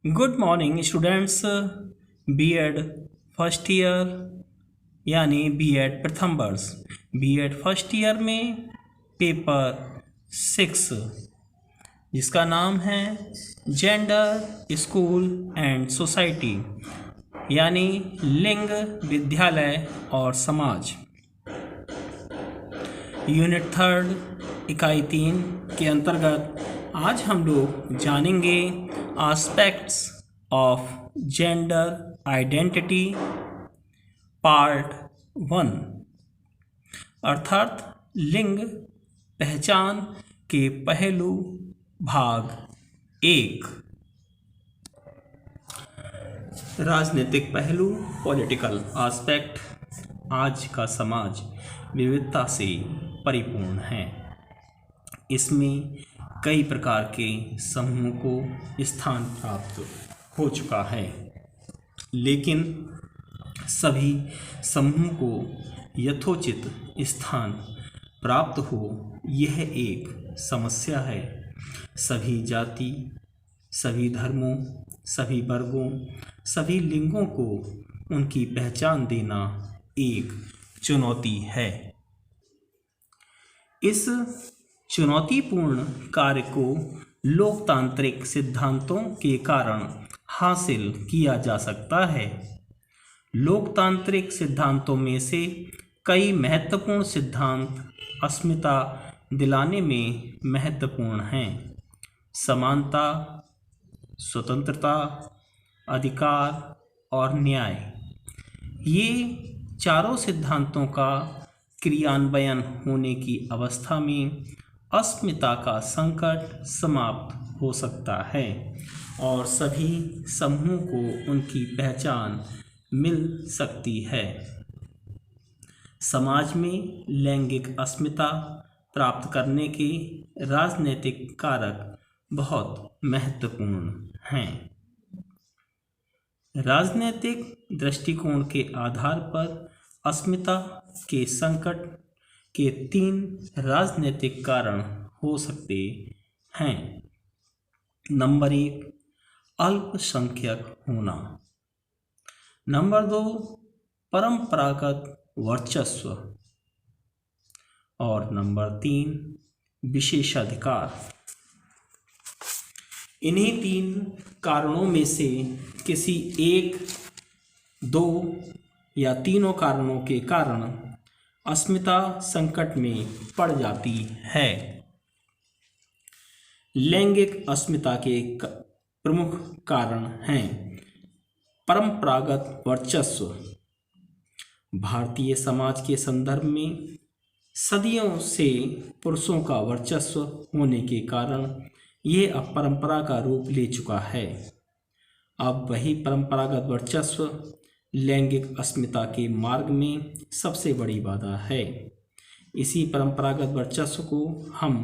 Good morning students. BEd first year यानी BEd प्रथम वर्ष बीएड फर्स्ट ईयर में पेपर 6 जिसका नाम है जेंडर स्कूल एंड सोसाइटी यानी लिंग, विद्यालय और समाज, यूनिट 3 इकाई 3 के अंतर्गत आज हम लोग जानेंगे aspects of gender identity part 1 अर्थात लिंग पहचान के पहलू भाग 1। राजनीतिक पहलू पॉलिटिकल एस्पेक्ट। आज का समाज विविधता से परिपूर्ण है। इसमें कई प्रकार के समूहों को स्थान प्राप्त हो चुका है, लेकिन सभी समूहों को यथोचित स्थान प्राप्त हो यह एक समस्या है। सभी जाति, सभी धर्मों, सभी वर्गों, सभी लिंगों को उनकी पहचान देना एक चुनौती है। इस चुनौतीपूर्ण कार्य को लोकतांत्रिक सिद्धांतों के कारण हासिल किया जा सकता है। लोकतांत्रिक सिद्धांतों में से कई महत्वपूर्ण सिद्धांत अस्मिता दिलाने में महत्वपूर्ण हैं। समानता, स्वतंत्रता, अधिकार और न्याय। ये चारों सिद्धांतों का क्रियान्वयन होने की अवस्था में अस्मिता का संकट समाप्त हो सकता है और सभी समूहों को उनकी पहचान मिल सकती है। समाज में लैंगिक अस्मिता प्राप्त करने के राजनीतिक कारक बहुत महत्वपूर्ण हैं। राजनीतिक दृष्टिकोण के आधार पर अस्मिता के संकट के 3 राजनीतिक कारण हो सकते हैं। नंबर 1, अल्पसंख्यक होना। नंबर 2, परंपरागत वर्चस्व। और नंबर 3, विशेषाधिकार। इन्हीं 3 कारणों में से किसी एक, 2 या तीनों कारणों के कारण अस्मिता संकट में पड़ जाती है। लैंगिक अस्मिता के प्रमुख कारण हैं परंपरागत वर्चस्व। भारतीय समाज के संदर्भ में सदियों से पुरुषों का वर्चस्व होने के कारण ये अब परंपरा का रूप ले चुका है। अब वही परंपरागत वर्चस्व लैंगिक अस्मिता के मार्ग में सबसे बड़ी बाधा है। इसी परंपरागत वर्चस्व को हम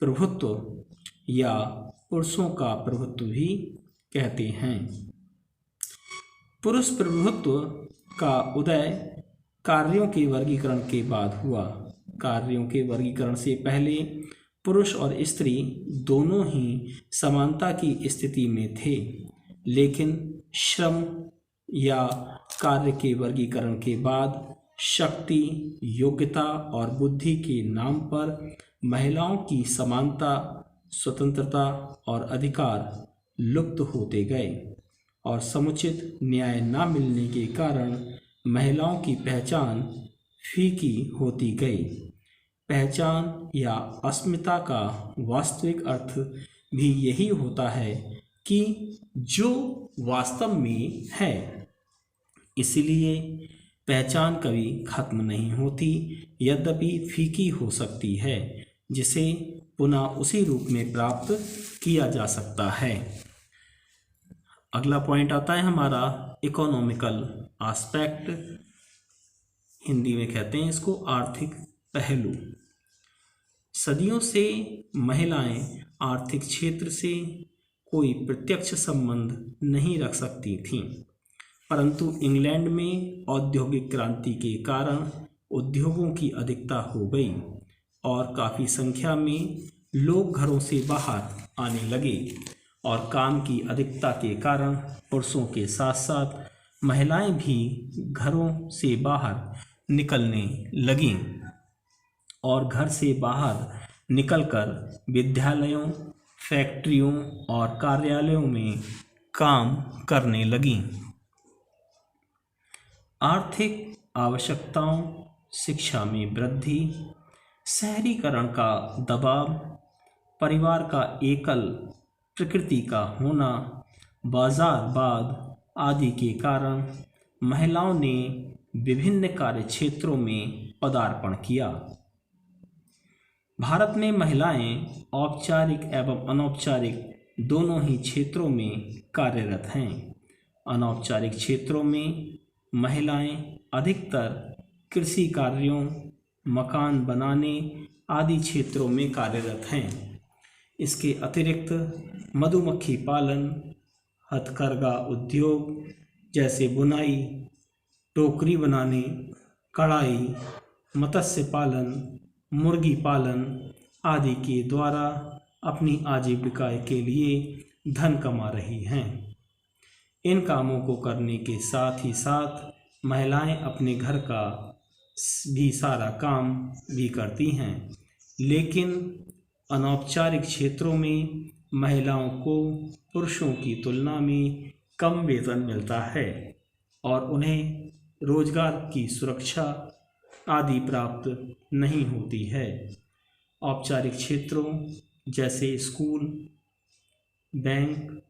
प्रभुत्व या पुरुषों का प्रभुत्व भी कहते हैं। पुरुष प्रभुत्व का उदय कार्यों के वर्गीकरण के बाद हुआ। कार्यों के वर्गीकरण से पहले पुरुष और स्त्री दोनों ही समानता की स्थिति में थे, लेकिन श्रम या कार्य के वर्गीकरण के बाद शक्ति, योग्यता और बुद्धि के नाम पर महिलाओं की समानता, स्वतंत्रता और अधिकार लुप्त होते गए और समुचित न्याय न मिलने के कारण महिलाओं की पहचान फीकी होती गई। पहचान या अस्मिता का वास्तविक अर्थ भी यही होता है कि जो वास्तव में है। इसलिए पहचान कभी खत्म नहीं होती, यद्यपि फीकी हो सकती है, जिसे पुनः उसी रूप में प्राप्त किया जा सकता है। अगला पॉइंट आता है हमारा इकोनॉमिकल एस्पेक्ट। हिंदी में कहते हैं इसको आर्थिक पहलू। सदियों से महिलाएं आर्थिक क्षेत्र से कोई प्रत्यक्ष संबंध नहीं रख सकती थीं, परंतु इंग्लैंड में औद्योगिक क्रांति के कारण उद्योगों की अधिकता हो गई और काफ़ी संख्या में लोग घरों से बाहर आने लगे और काम की अधिकता के कारण पुरुषों के साथ साथ महिलाएं भी घरों से बाहर निकलने लगीं और घर से बाहर निकलकर विद्यालयों, फैक्ट्रियों और कार्यालयों में काम करने लगीं। आर्थिक आवश्यकताओं, शिक्षा में वृद्धि, शहरीकरण का दबाव, परिवार का एकल प्रकृति का होना, बाजारवाद आदि के कारण महिलाओं ने विभिन्न कार्य क्षेत्रों में पदार्पण किया। भारत में महिलाएं औपचारिक एवं अनौपचारिक दोनों ही क्षेत्रों में कार्यरत हैं। अनौपचारिक क्षेत्रों में महिलाएं अधिकतर कृषि कार्यों, मकान बनाने आदि क्षेत्रों में कार्यरत हैं। इसके अतिरिक्त मधुमक्खी पालन, हथकरघा उद्योग जैसे बुनाई, टोकरी बनाने, कढ़ाई, मत्स्य पालन, मुर्गी पालन आदि के द्वारा अपनी आजीविका के लिए धन कमा रही हैं। इन कामों को करने के साथ ही साथ महिलाएं अपने घर का भी सारा काम भी करती हैं, लेकिन अनौपचारिक क्षेत्रों में महिलाओं को पुरुषों की तुलना में कम वेतन मिलता है और उन्हें रोजगार की सुरक्षा आदि प्राप्त नहीं होती है। औपचारिक क्षेत्रों जैसे स्कूल, बैंक,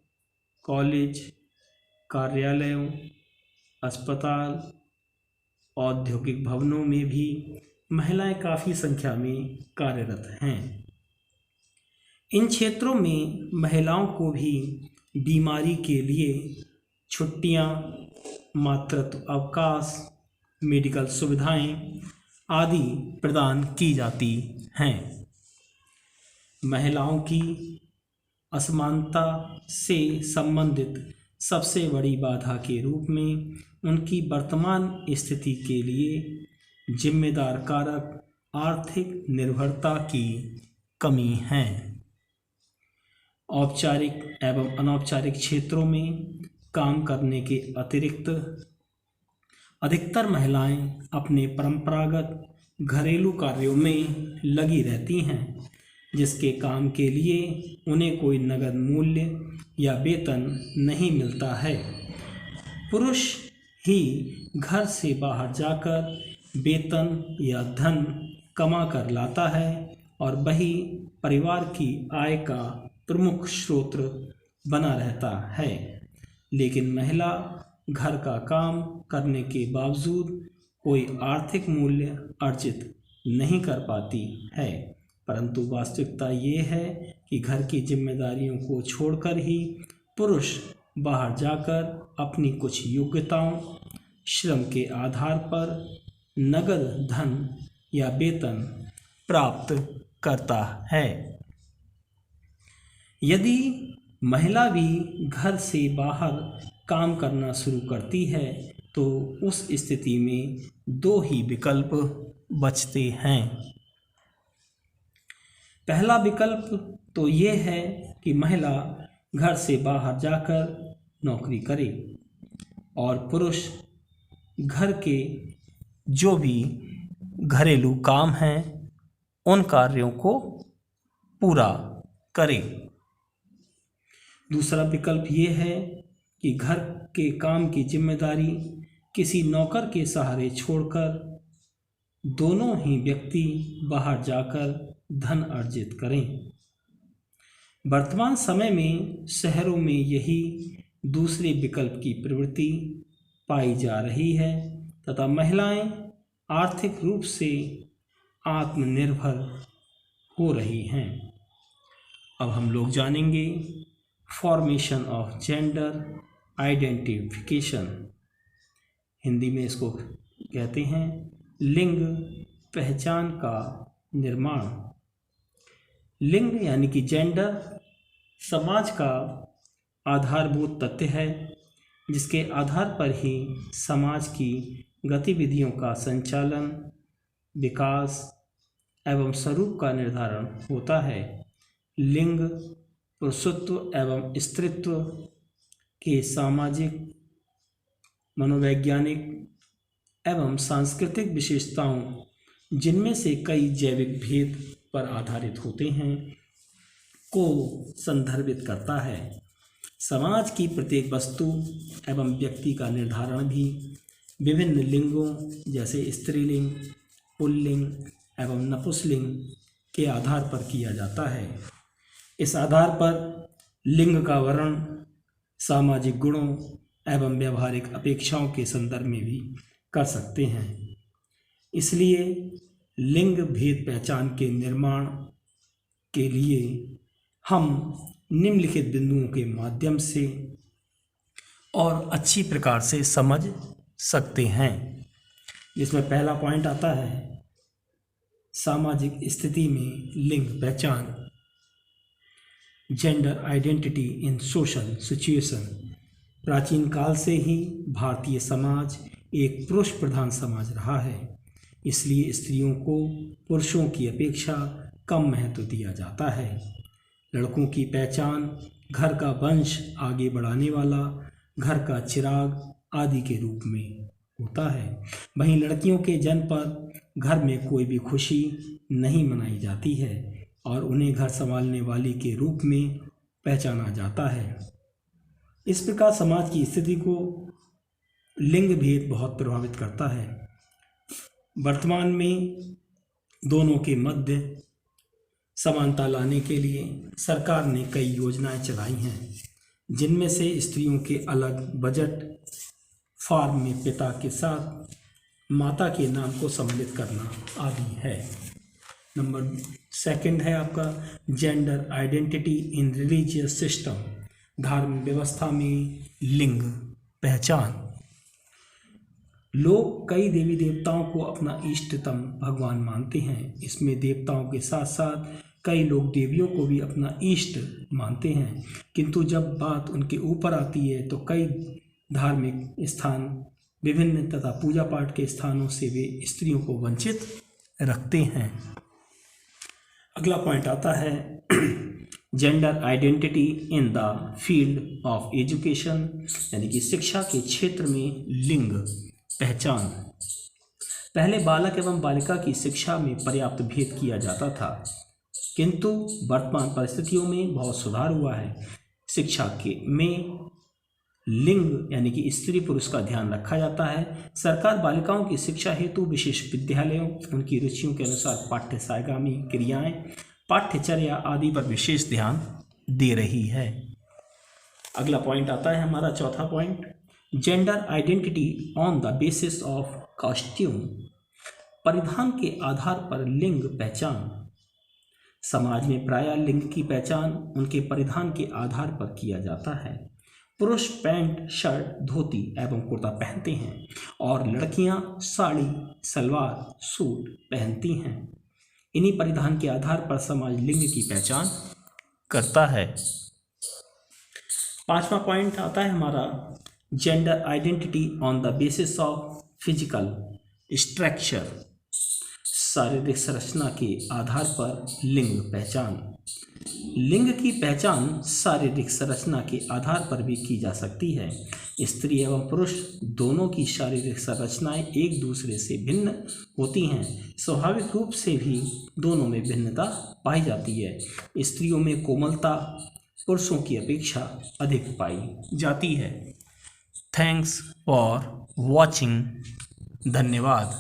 कॉलेज, कार्यालयों, अस्पताल, औद्योगिक भवनों में भी महिलाएं काफ़ी संख्या में कार्यरत हैं। इन क्षेत्रों में महिलाओं को भी बीमारी के लिए छुट्टियां, मातृत्व अवकाश, मेडिकल सुविधाएं आदि प्रदान की जाती हैं। महिलाओं की असमानता से संबंधित सबसे बड़ी बाधा के रूप में उनकी वर्तमान स्थिति के लिए जिम्मेदार कारक आर्थिक निर्भरता की कमी है। औपचारिक एवं अनौपचारिक क्षेत्रों में काम करने के अतिरिक्त अधिकतर महिलाएं अपने परंपरागत घरेलू कार्यों में लगी रहती हैं, जिसके काम के लिए उन्हें कोई नगद मूल्य या वेतन नहीं मिलता है। पुरुष ही घर से बाहर जाकर वेतन या धन कमा कर लाता है और वही परिवार की आय का प्रमुख स्रोत बना रहता है, लेकिन महिला घर का काम करने के बावजूद कोई आर्थिक मूल्य अर्जित नहीं कर पाती है। परंतु वास्तविकता ये है कि घर की जिम्मेदारियों को छोड़कर ही पुरुष बाहर जाकर अपनी कुछ योग्यताओं, श्रम के आधार पर नगद धन या वेतन प्राप्त करता है। यदि महिला भी घर से बाहर काम करना शुरू करती है तो उस स्थिति में दो ही विकल्प बचते हैं। पहला विकल्प तो ये है कि महिला घर से बाहर जाकर नौकरी करे और पुरुष घर के जो भी घरेलू काम हैं उन कार्यों को पूरा करे। दूसरा विकल्प ये है कि घर के काम की जिम्मेदारी किसी नौकर के सहारे छोड़कर दोनों ही व्यक्ति बाहर जाकर धन अर्जित करें। वर्तमान समय में शहरों में यही दूसरे विकल्प की प्रवृत्ति पाई जा रही है तथा महिलाएं आर्थिक रूप से आत्मनिर्भर हो रही हैं। अब हम लोग जानेंगे formation of gender identification. Hindi में इसको कहते हैं लिंग पहचान का निर्माण। लिंग यानी कि जेंडर समाज का आधारभूत तथ्य है जिसके आधार पर ही समाज की गतिविधियों का संचालन, विकास एवं स्वरूप का निर्धारण होता है। लिंग पुरुषत्व एवं स्त्रीत्व के सामाजिक, मनोवैज्ञानिक एवं सांस्कृतिक विशेषताओं, जिनमें से कई जैविक भेद पर आधारित होते हैं, को संदर्भित करता है। समाज की प्रत्येक वस्तु एवं व्यक्ति का निर्धारण भी विभिन्न लिंगों जैसे स्त्रीलिंग, पुल्लिंग एवं नपुंसकलिंग के आधार पर किया जाता है। इस आधार पर लिंग का वर्णन सामाजिक गुणों एवं व्यवहारिक अपेक्षाओं के संदर्भ में भी कर सकते हैं। इसलिए लिंग भेद पहचान के निर्माण के लिए हम निम्नलिखित बिंदुओं के माध्यम से और अच्छी प्रकार से समझ सकते हैं, जिसमें पहला पॉइंट आता है सामाजिक स्थिति में लिंग पहचान, gender identity in social situation. प्राचीन काल से ही भारतीय समाज एक पुरुष प्रधान समाज रहा है, इसलिए स्त्रियों को पुरुषों की अपेक्षा कम महत्व दिया जाता है। लड़कों की पहचान घर का वंश आगे बढ़ाने वाला, घर का चिराग आदि के रूप में होता है। वहीं लड़कियों के जन्म पर घर में कोई भी खुशी नहीं मनाई जाती है और उन्हें घर संभालने वाली के रूप में पहचाना जाता है। इस प्रकार समाज की स्थिति को लिंग भेद बहुत प्रभावित करता है। वर्तमान में दोनों के मध्य समानता लाने के लिए सरकार ने कई योजनाएं चलाई हैं, जिनमें से स्त्रियों के अलग बजट, फार्म में पिता के साथ माता के नाम को सम्मिलित करना आदि है। नंबर सेकंड है आपका gender identity in religious system, धार्मिक व्यवस्था में लिंग पहचान। लोग कई देवी देवताओं को अपना इष्टतम भगवान मानते हैं। इसमें देवताओं के साथ साथ कई लोग देवियों को भी अपना इष्ट मानते हैं, किंतु जब बात उनके ऊपर आती है तो कई धार्मिक स्थान विभिन्न तथा पूजा पाठ के स्थानों से वे स्त्रियों को वंचित रखते हैं। अगला पॉइंट आता है gender identity in the field of education, यानी कि शिक्षा के क्षेत्र में लिंग पहचान। पहले बालक एवं बालिका की शिक्षा में पर्याप्त भेद किया जाता था, किंतु वर्तमान परिस्थितियों में बहुत सुधार हुआ है। शिक्षा के में लिंग यानी कि स्त्री पुरुष का ध्यान रखा जाता है। सरकार बालिकाओं की शिक्षा हेतु विशेष विद्यालयों, उनकी रुचियों के अनुसार पाठ्य सायगामी क्रियाएं, पाठ्यचर्या आदि पर विशेष ध्यान दे रही है। अगला पॉइंट आता है हमारा चौथा point, gender identity on the basis of costume, परिधान के आधार पर लिंग पहचान। समाज में प्रायः लिंग की पहचान उनके परिधान के आधार पर किया जाता है। पुरुष पैंट, शर्ट, धोती एवं कुर्ता पहनते हैं और लड़कियां साड़ी, सलवार, सूट पहनती हैं। इन्हीं परिधान के आधार पर समाज लिंग की पहचान करता है। पांचवा पॉइंट आता है हमारा gender identity on the basis of physical structure, शारीरिक संरचना के आधार पर लिंग पहचान। लिंग की पहचान शारीरिक संरचना के आधार पर भी की जा सकती है। स्त्री एवं पुरुष दोनों की शारीरिक संरचनाएं एक दूसरे से भिन्न होती हैं। स्वाभाविक रूप से भी दोनों में भिन्नता पाई जाती है। स्त्रियों में कोमलता पुरुषों की अपेक्षा अधिक पाई जाती है। Thanks for watching. धन्यवाद।